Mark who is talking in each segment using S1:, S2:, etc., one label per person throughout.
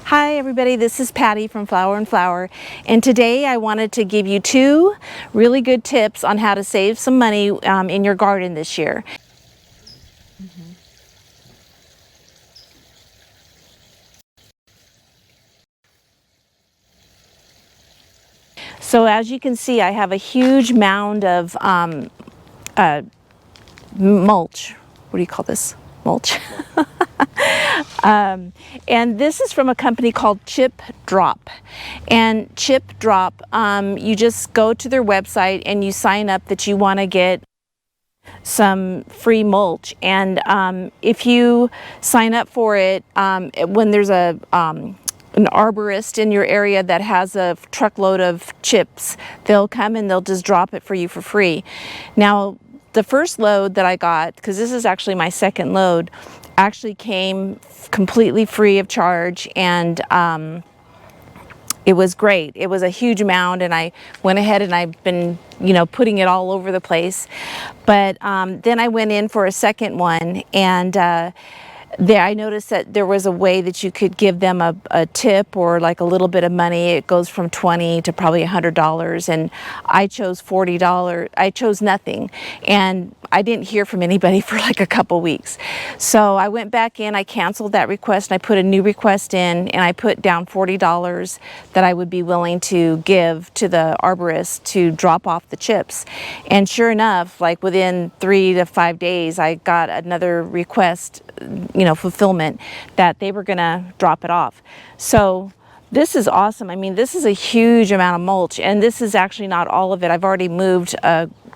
S1: Hi everybody, this is Patty from Flower & Flower, and today I wanted to give you two really good tips on how to save some money in your garden this year. So as you can see, I have a huge mound of mulch. What do you call this? Mulch. And this is from a company called Chip Drop. And Chip Drop, you just go to their website and you sign up that you want to get some free mulch. And if you sign up for it, when there's an arborist in your area that has a truckload of chips, they'll come and they'll just drop it for you for free. Now, the first load that I got, because this is actually my second load, actually came completely free of charge, and it was great. It was a huge mound, and I went ahead and I've been, putting it all over the place. But then I went in for a second one, and I noticed that there was a way that you could give them a tip or like a little bit of money. It goes from $20 to probably $100, and I chose $40. I chose nothing, and I didn't hear from anybody for like a couple weeks. So I went back in, I canceled that request, and I put a new request in, and I put down $40 that I would be willing to give to the arborist to drop off the chips. And sure enough, like within 3 to 5 days, I got another request, fulfillment, that they were gonna drop it off. So this is awesome. I mean, this is a huge amount of mulch, and this is actually not all of it. I've already moved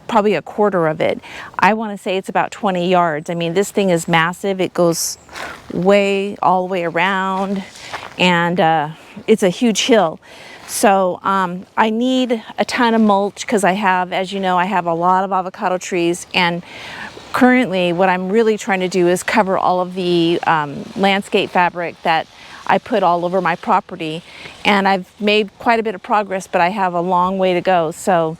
S1: probably a quarter of it. I want to say it's about 20 yards. I mean, this thing is massive. It goes all the way around, and it's a huge hill. So I need a ton of mulch because I have, as you know, I have a lot of avocado trees, and currently what I'm really trying to do is cover all of the landscape fabric that I put all over my property, and I've made quite a bit of progress, but I have a long way to go. So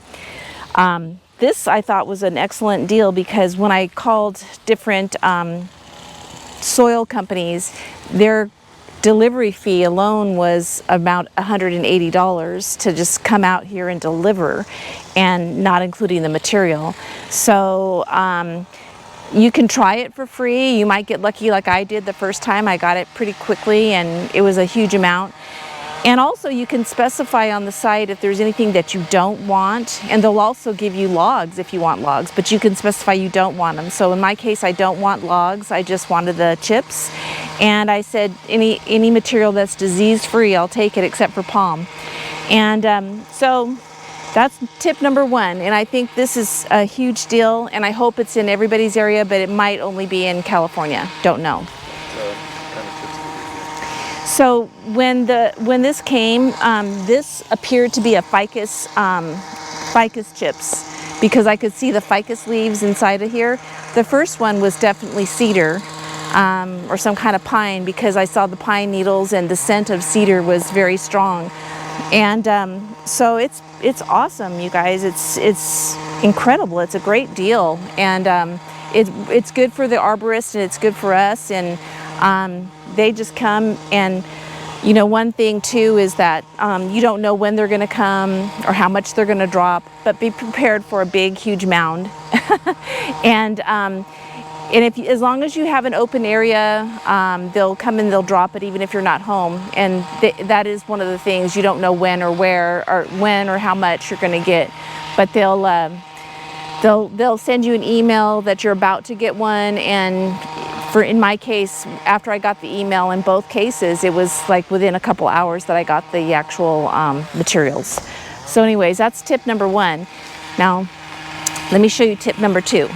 S1: this I thought was an excellent deal, because when I called different soil companies, their delivery fee alone was about $180 to just come out here and deliver, and not including the material. So you can try it for free. You might get lucky like I did the first time. I got it pretty quickly, and it was a huge amount. And also you can specify on the site if there's anything that you don't want, and they'll also give you logs if you want logs, but you can specify you don't want them. So in my case, I don't want logs, I just wanted the chips. And I said any material that's disease free, I'll take it except for palm. And so that's tip number one, and I think this is a huge deal, and I hope it's in everybody's area, but it might only be in California, don't know. So when this came, this appeared to be a ficus chips, because I could see the ficus leaves inside of here. The first one was definitely cedar, or some kind of pine, because I saw the pine needles and the scent of cedar was very strong. And so it's awesome, you guys. It's incredible. It's a great deal, and it's good for the arborist, and it's good for us. And they just come, and one thing too is that you don't know when they're going to come or how much they're going to drop, but be prepared for a big, huge mound. And as long as you have an open area, they'll come and they'll drop it even if you're not home. And that is one of the things. You don't know when or where, or when or how much you're going to get, but they'll send you an email that you're about to get one. And in my case, after I got the email, in both cases, it was like within a couple hours that I got the actual materials. So anyways, that's tip number one. Now, let me show you tip number two.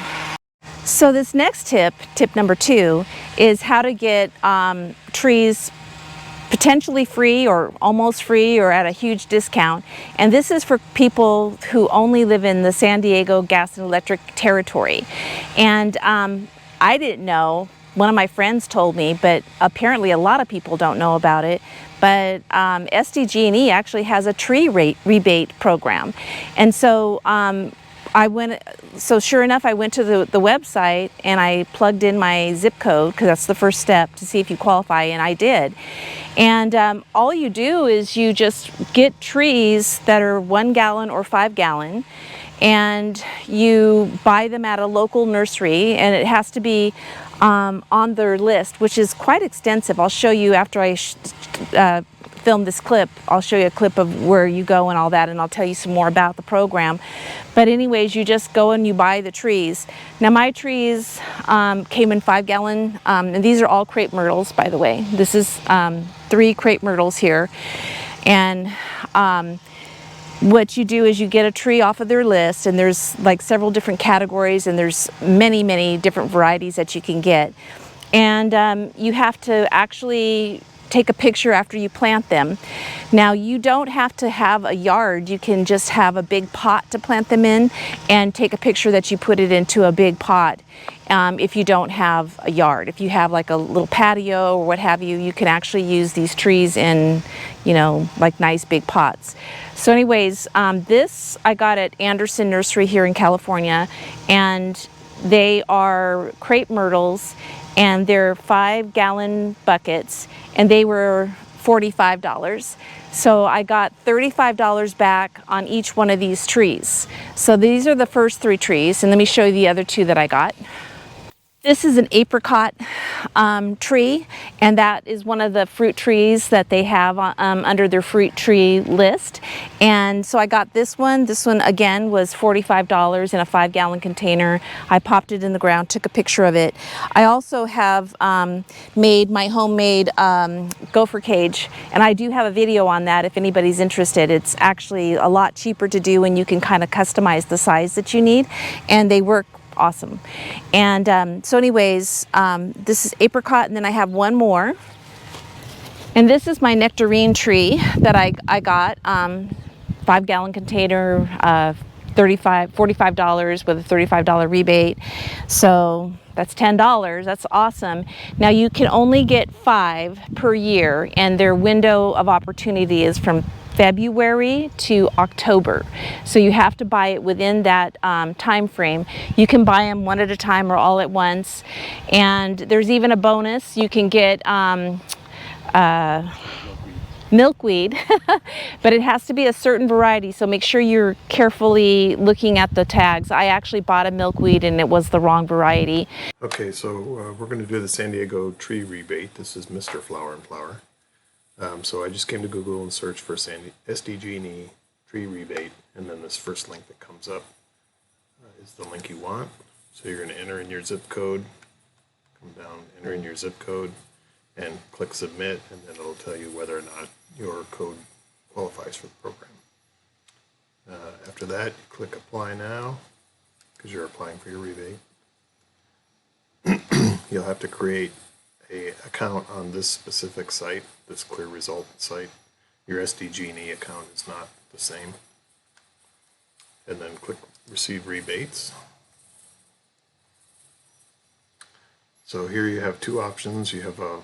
S1: So this next tip number two, is how to get trees potentially free or almost free or at a huge discount. And this is for people who only live in the San Diego gas and electric territory. And I didn't know. One of my friends told me, but apparently a lot of people don't know about it. But SDG&E actually has a tree rebate program. And so so sure enough, I went to the website and I plugged in my zip code, because that's the first step to see if you qualify, and I did. And all you do is you just get trees that are 1 gallon or 5 gallon, and you buy them at a local nursery, and it has to be on their list, which is quite extensive. I'll show you after I film this clip. I'll show you a clip of where you go and all that, and I'll tell you some more about the program. But anyways, you just go and you buy the trees. Now my trees came in 5 gallon, and these are all crepe myrtles, by the way. This is 3 crepe myrtles here. And what you do is you get a tree off of their list, and there's like several different categories, and there's many different varieties that you can get. And you have to actually take a picture after you plant them. Now, you don't have to have a yard. You can just have a big pot to plant them in and take a picture that you put it into a big pot. If you don't have a yard, if you have like a little patio or what have you, you can actually use these trees in, you know, like nice big pots. So anyways, this I got at Anderson Nursery here in California, and they are crepe myrtles, and they're 5 gallon buckets, and they were $45. So I got $35 back on each one of these trees. So these are the first 3 trees, and let me show you the other 2 that I got. This is an apricot tree, and that is one of the fruit trees that they have under their fruit tree list. And so I got this one. This one again was $45 in a 5 gallon container. I popped it in the ground, took a picture of it. I also have made my homemade gopher cage, and I do have a video on that if anybody's interested. It's actually a lot cheaper to do, and you can kind of customize the size that you need, and they work awesome. And so anyways, this is apricot, and then I have one more, and this is my nectarine tree that I got, 5 gallon container, $45 with a $35 rebate, so that's $10. That's awesome. Now you can only get 5 per year, and their window of opportunity is from February to October. So you have to buy it within that time frame. You can buy them one at a time or all at once. And there's even a bonus. You can get milkweed, but it has to be a certain variety, so make sure you're carefully looking at the tags. I actually bought a milkweed and it was the wrong variety.
S2: Okay, so we're going to do the San Diego tree rebate. This is Mr. Flower and Flower. So I just came to Google and searched for SDG&E tree rebate, and then this first link that comes up is the link you want. So you're going to enter in your zip code, come down, enter in your zip code, and click submit, and then it'll tell you whether or not your code qualifies for the program. After that, you click apply now, because you're applying for your rebate. You'll have to create an account on this specific site, this clear result site. Your SDG&E account is not the same. And then click receive rebates. So here you have 2 options. You have a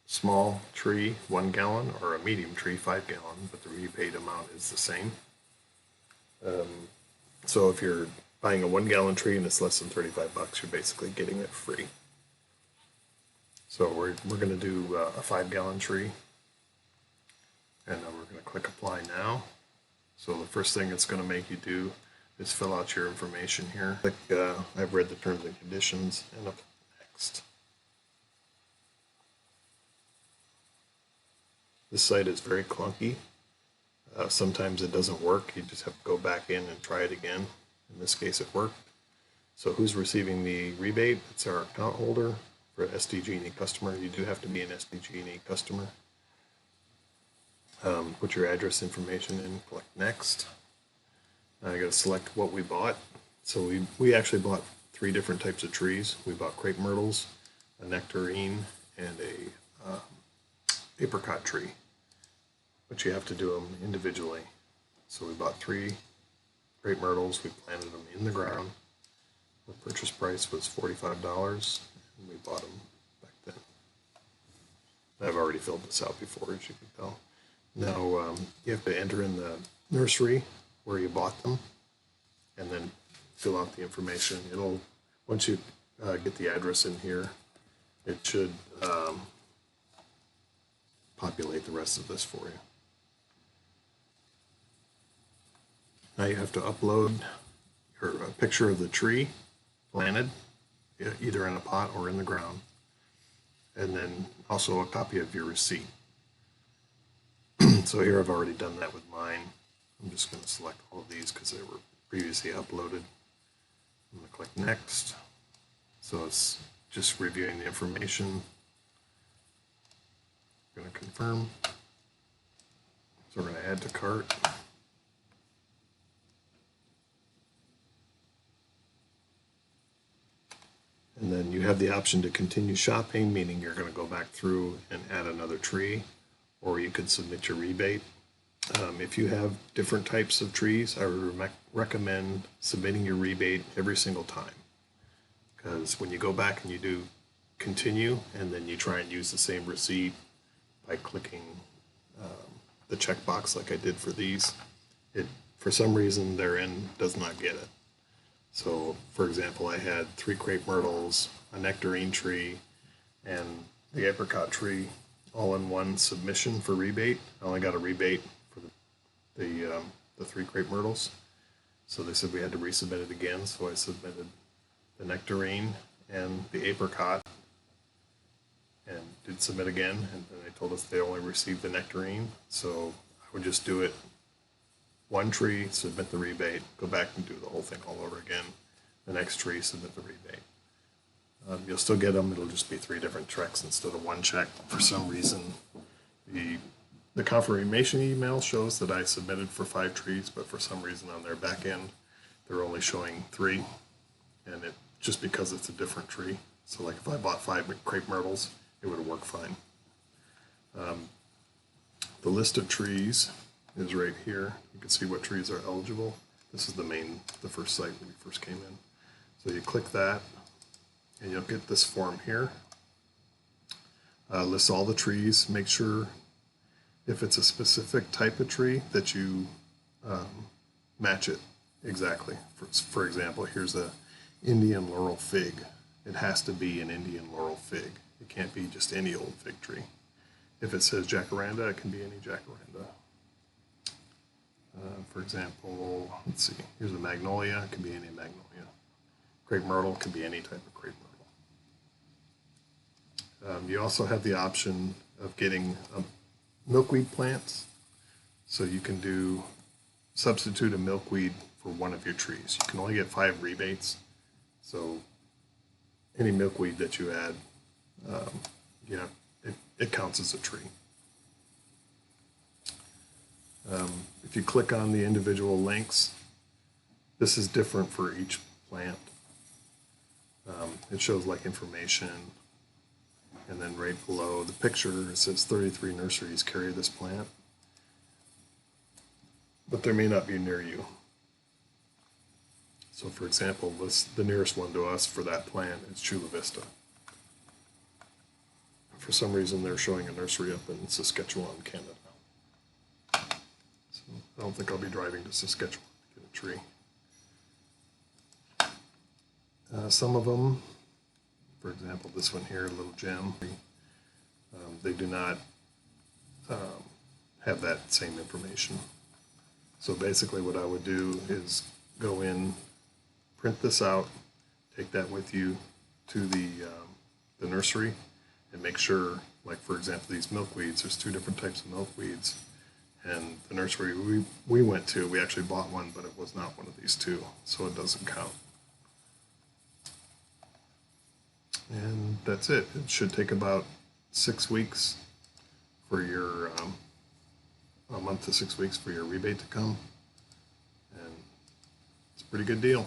S2: small tree, 1 gallon, or a medium tree, 5 gallon, but the rebate amount is the same. So if you're buying a 1 gallon tree and it's less than $35, you're basically getting it free. So we're going to do a 5 gallon tree, and then we're going to click apply now. So the first thing it's going to make you do is fill out your information here. Click I've read the terms and conditions, and apply next. This site is very clunky. Sometimes it doesn't work. You just have to go back in and try it again. In this case, it worked. So who's receiving the rebate? It's our account holder. For an SDG&E customer, you do have to be an SDG&E customer. Put your address information in, click next. Now I got to select what we bought. So we actually bought 3 different types of trees. We bought crepe myrtles, a nectarine, and a apricot tree. But you have to do them individually. So we bought 3 crepe myrtles. We planted them in the ground. The purchase price was $45. And we bought them back then. I've already filled this out before, as you can tell. Now you have to enter in the nursery where you bought them, and then fill out the information. It'll, once you get the address in here, it should populate the rest of this for you. Now you have to upload a picture of the tree planted, either in a pot or in the ground, and then also a copy of your receipt. So here I've already done that with mine. I'm just going to select all of these because they were previously uploaded. I'm going to click next. So it's just reviewing the information. I'm going to confirm. So we're going to add to cart. And then you have the option to continue shopping, meaning you're going to go back through and add another tree, or you could submit your rebate. If you have different types of trees, I would recommend submitting your rebate every single time. Because when you go back and you do continue, and then you try and use the same receipt by clicking the checkbox like I did for these, it, for some reason their end does not get it. So, for example, I had 3 crepe myrtles, a nectarine tree, and the apricot tree all in one submission for rebate. I only got a rebate for the 3 crepe myrtles. So they said we had to resubmit it again, so I submitted the nectarine and the apricot and did submit again, and then they told us they only received the nectarine. So I would just do it one tree, submit the rebate, go back and do the whole thing all over again. The next tree, submit the rebate. You'll still get them, it'll just be 3 different checks instead of 1 check. For some reason, the confirmation email shows that I submitted for 5 trees, but for some reason on their back end, they're only showing 3, and it just because it's a different tree. So like if I bought 5 crepe myrtles, it would work fine. The list of trees is right here. You can see what trees are eligible. This is the first site when we first came in. So you click that, and you'll get this form here. Lists all the trees. Make sure if it's a specific type of tree that you match it exactly. For example, here's a Indian laurel fig. It has to be an Indian laurel fig. It can't be just any old fig tree. If it says jacaranda, it can be any jacaranda. For example, let's see, here's a magnolia, it can be any magnolia. Crepe myrtle can be any type of crepe myrtle. You also have the option of getting milkweed plants. So you can substitute a milkweed for one of your trees. You can only get 5 rebates. So any milkweed that you add, it counts as a tree. If you click on the individual links, this is different for each plant. It shows like information, and then right below the picture it says 33 nurseries carry this plant, but there may not be near you. So for example, the nearest one to us for that plant is Chula Vista. For some reason they're showing a nursery up in Saskatchewan, Canada. So I don't think I'll be driving to Saskatchewan to get a tree. Some of them, for example, this one here, Little Gem, they do not have that same information. So basically what I would do is go in, print this out, take that with you to the nursery, and make sure, like for example, these milkweeds, there's 2 different types of milkweeds. And the nursery we went to, we actually bought one, but it was not one of these 2, so it doesn't count. And that's it. It should take about 6 weeks for your, a month to 6 weeks for your rebate to come. And it's a pretty good deal.